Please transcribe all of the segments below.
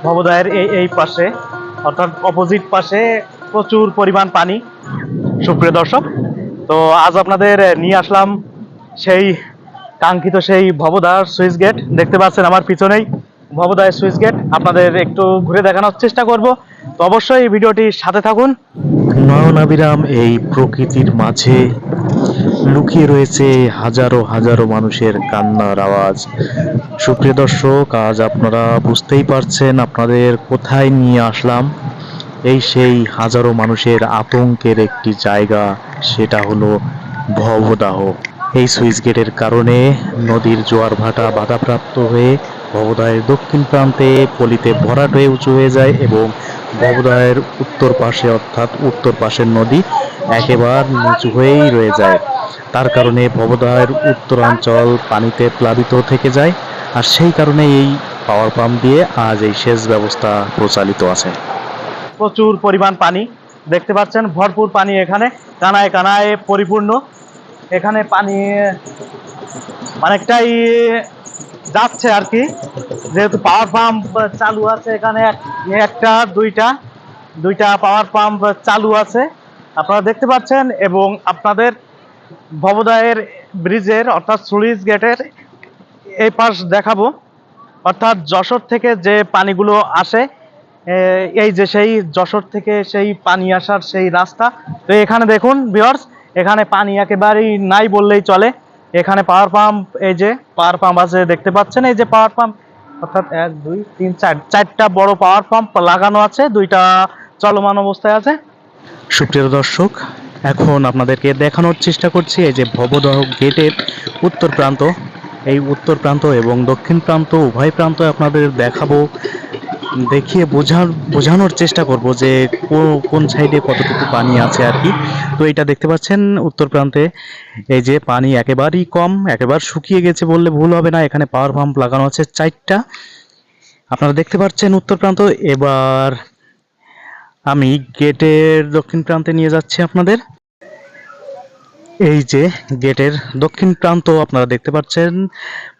ভবদহের এই পাশে অর্থাৎ অপোজিট পাশে প্রচুর পরিমাণ পানি। সুপ্রিয় দর্শক, তো আজ আপনাদের নিয়ে আসলাম সেই কাঙ্ক্ষিত সেই ভবদহ সুইচ গেট। দেখতে পাচ্ছেন আমার পিছনেই ভবদহের সুইচ গেট। আপনাদের একটু ঘুরে দেখানোর চেষ্টা করব, তো অবশ্যই এই ভিডিওটির সাথে থাকুন। নয়নাভিরাম এই প্রকৃতির মাঝে লুকিয়ে রয়েছে হাজারো হাজারো মানুষের কান্নার আওয়াজ। সুপ্রিয় দর্শক, আজ আপনারা বুঝতেই পারছেন আপনাদের কোথায় নিয়ে আসলাম। এই সেই হাজারো মানুষের আতঙ্কের একটি জায়গা, সেটা হলো ভবদাহ। এই সুইচ গেটের কারণে নদীর জোয়ার ভাটা বাধাপ্রাপ্ত হয়ে ভবদহের দক্ষিণ প্রান্তে পলিতে ভরাট হয়ে উঁচু হয়ে যায় এবং ভবদহের উত্তর পাশে অর্থাৎ উত্তর পাশের নদী একেবারে নিচু হয়েই রয়ে যায়। তার কারণে ভবদহের উত্তরাঞ্চল পানিতে প্লাবিত থেকে যায়, আর সেই কারণে এই পাওয়ার পাম্প দিয়ে আজ এই সেচ ব্যবস্থা প্রচালিত আছে। প্রচুর পরিমাণ পানি দেখতে পাচ্ছেন, ভরপুর পানি, এখানে কানায় কানায় পরিপূর্ণ। এখানে পানি অনেকটাই যাচ্ছে আর কি, যেহেতু পাওয়ার পাম্প চালু আছে। এখানে একটা দুইটা পাওয়ার পাম্প চালু আছে আপনারা দেখতে পাচ্ছেন। এবং আপনাদের ভবদহের ব্রিজের অর্থাৎ স্লুইস গেটের এই পাশ দেখাবো, অর্থাৎ যশোর থেকে যে পানিগুলো আসে, এই যে সেই যশোর থেকে সেই পানি আসার সেই রাস্তা। তো এখানে দেখুন ভিউয়ার্স, এখানে পানি একেবারেই নাই বললেই চলে। এখানে পাওয়ার পাম্প, এই যে পাওয়ার পাম্প আছে দেখতে পাচ্ছেন, এই যে পাওয়ার পাম্প অর্থাৎ 1 2 3 4 চারটা বড় পাওয়ার পাম্প লাগানো আছে, দুইটা চলমান অবস্থায় আছে। সুপ্রিয় দর্শক, এখন আপনাদেরকে দেখানোর চেষ্টা করছি এই যে ভবদহ গেটের উত্তর প্রান্ত। এই উত্তর প্রান্ত এবং দক্ষিণ প্রান্ত উভয় প্রান্ত আপনাদের দেখাবো, দেখিয়ে বোঝানোর চেষ্টা করব যে কোন সাইডে কতটুকু পানি আছে আর কি। তো এটা দেখতে পাচ্ছেন উত্তর প্রান্তে এই যে পানি একেবারেই কম, একেবারে শুকিয়ে গেছে বললে ভুল হবে না। এখানে পাওয়ার পাম্প লাগানো আছে 4টা, আপনারা দেখতে পাচ্ছেন উত্তর প্রান্ত। এবার আমি গেটের দক্ষিণ প্রান্তে নিয়ে যাচ্ছি আপনাদের। এই যে গেটের দক্ষিণ প্রান্ত আপনারা দেখতে পাচ্ছেন,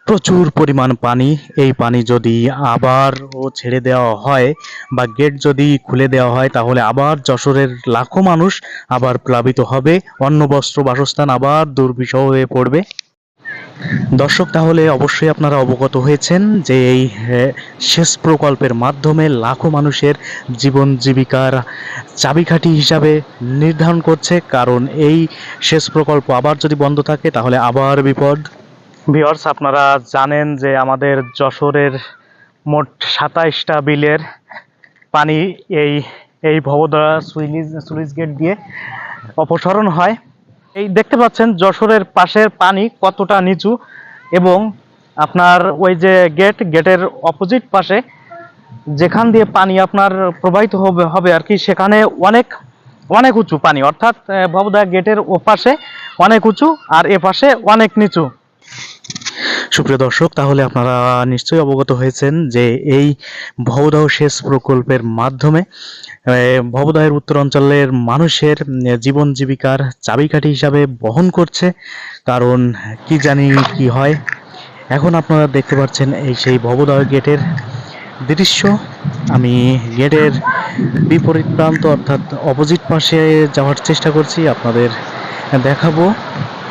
প্রচুর পরিমাণ পানি। এই পানি যদি আবারও ছেড়ে দেওয়া হয় বা গেট যদি খুলে দেওয়া হয়, তাহলে আবার যশোরের লাখো মানুষ আবার প্লাবিত হবে, অন্ন বস্ত্র বাসস্থান আবার দুর্বিষহ হয়ে পড়বে। দর্শক, তাহলে অবশ্যই আপনারা অবগত হয়েছেন যে এই সেচ প্রকল্পের মাধ্যমে লাখো মানুষের জীবন জীবিকার চাবিকাঠি হিসাবে নির্ধারণ করছে। কারণ এই সেচ প্রকল্প আবার যদি বন্ধ থাকে তাহলে আবার বিপদ। ভিউয়ার্স, আপনারা জানেন যে আমাদের যশোরের মোট 27টা বিলের পানি এই এই ভবদহ স্লুইস গেট দিয়ে অপসারণ হয়। এই দেখতে পাচ্ছেন যশোরের পাশের পানি কতটা নিচু, এবং আপনার ওই যে গেটের অপোজিট পাশে যেখান দিয়ে পানি আপনার প্রবাহিত হবে আর কি, সেখানে অনেক অনেক উঁচু পানি, অর্থাৎ ভবদহ গেটের ওপাশে অনেক উঁচু আর এ পাশে অনেক নিচু। সুপ্রিয় দর্শক, তাহলে আপনারা নিশ্চয়ই অবগত হয়েছেন যে এই ভবদহ সেচ প্রকল্পের মাধ্যমে ভবদহের উত্তরাঞ্চলের মানুষের জীবন জীবিকার চাবিকাঠি হিসাবে বহন করছে। কারণ কি জানি কি হয়। এখন আপনারা দেখতে পাচ্ছেন এই সেই ভবদহ গেটের দৃশ্য। আমি গেটের বিপরীত প্রান্ত অর্থাৎ অপোজিট পাশে যাওয়ার চেষ্টা করছি, আপনাদের দেখাবো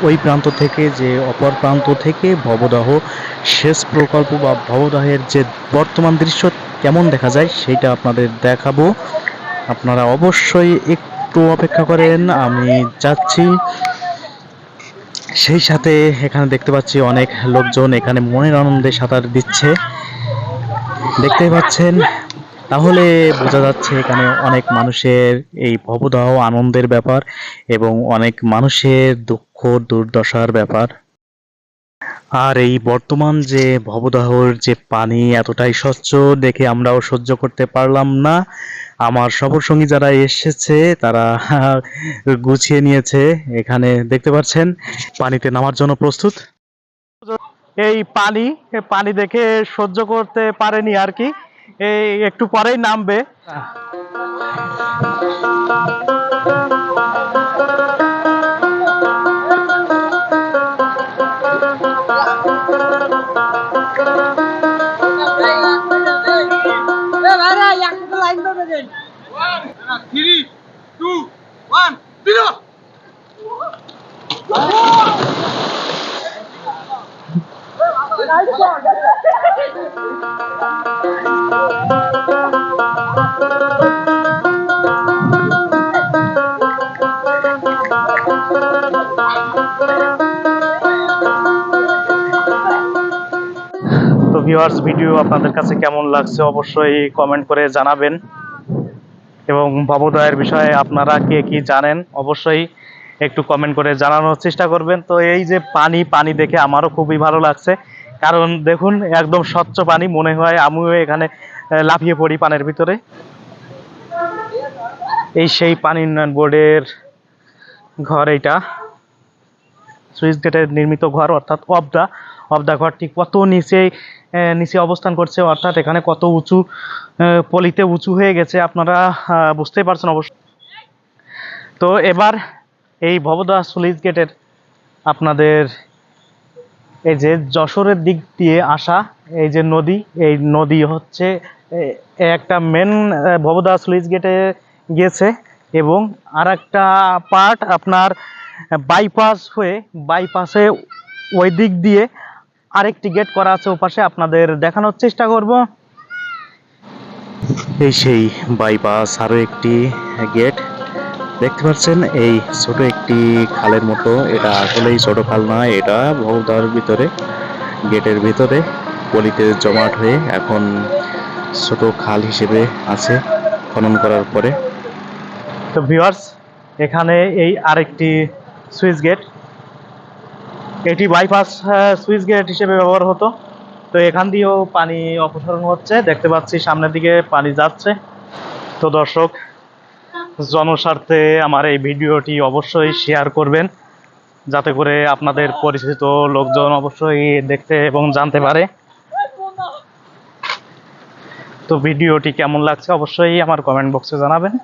ওই প্রান্ত থেকে যে অপর প্রান্ত থেকে ভবদহ সেচ প্রকল্প বা ভবদহের যে বর্তমান দৃশ্য কেমন দেখা যায় সেটা আপনাদের দেখাবো। আপনারা অবশ্যই একটু অপেক্ষা করেন, আমি যাচ্ছি। সেই সাথে এখানে দেখতে পাচ্ছি অনেক লোকজন এখানে মনের আনন্দে সাঁতার দিচ্ছে, দেখতেই পাচ্ছেন। তাহলে বোঝা যাচ্ছে এখানে অনেক মানুষের এই ভবদহ আনন্দের ব্যাপার এবং অনেক মানুষের দুঃখ দুর্দশার ব্যাপার। আর এই বর্তমান যে ভবদহর যে পানি এতটাই স্বচ্ছ দেখে আমরাও সহ্য করতে পারলাম না। আমার সফরসঙ্গী যারা এসেছে তারা গুছিয়ে নিয়েছে, এখানে দেখতে পাচ্ছেন পানিতে নামার জন্য প্রস্তুত। এই পানি দেখে সহ্য করতে পারেনি আর কি, এই একটু পরেই নামবে। তো ভিউয়ার্স, ভিডিও আপনাদের কাছে কেমন লাগছে অবশ্যই কমেন্ট করে জানাবেন, এবং ভবদহের বিষয়ে আপনারা কে কি জানেন অবশ্যই একটু কমেন্ট করে জানানোর চেষ্টা করবেন। তো এই যে পানি, পানি দেখে আমারও খুবই ভালো লাগছে, কারণ দেখুন একদম স্বচ্ছ পানি, মনে হয় আমিও এখানে লাফিয়ে পড়ি পানির ভিতরে। এই সেই পানি উন্নয়ন বোর্ডের ঘর, এইটা সুইচ গেটের নির্মিত ঘর, অর্থাৎ অবদা ঘরটি কত নিচে নিচে অবস্থান করছে, অর্থাৎ এখানে কত উঁচু, পলিতে উঁচু হয়ে গেছে, আপনারা বুঝতেই পারছেন অবশ্যই। তো এবার এই ভবদহ সুইচ গেটের আপনাদের এই যে যশোরের দিক দিয়ে আসা এই যে নদী, এই নদী হচ্ছে একটা মেন ভবদহ সুইচ গেটে গেছে, এবং আর একটা পার্ট আপনার বাইপাস হয়ে, বাইপাসে ওই দিক দিয়ে আরেকটি গেট করা আছে ওপাশে, আপনাদের দেখানোর চেষ্টা করব। এই সেই বাইপাস আরো একটি গেট দেখতে পাচ্ছেন, এই ছোট একটি খালের মতো, এটা আসলেই ছোট খাল নয়, এটা ভবদহের ভিতরে, গেটের ভিতরে পলিতে জমাট হয়ে এখন ছোট খাল হিসেবে আছে খনন করার পরে। তো ভিউয়ার্স, এখানে এই আরেকটি সুইচ গেট, এটি বাইপাস সুইচ গেট হিসেবে ব্যবহার হতো। তো এখান দিয়েও পানি অপসারণ হচ্ছে, দেখতে পাচ্ছি সামনের দিকে পানি যাচ্ছে। তো দর্শক, জনস্বার্থে আমার এই ভিডিওটি অবশ্যই শেয়ার করবেন, যাতে করে আপনাদের পরিচিত লোকজন অবশ্যই দেখতে এবং জানতে পারে। তো ভিডিওটি কেমন লাগছে অবশ্যই আমার কমেন্ট বক্সে জানাবেন।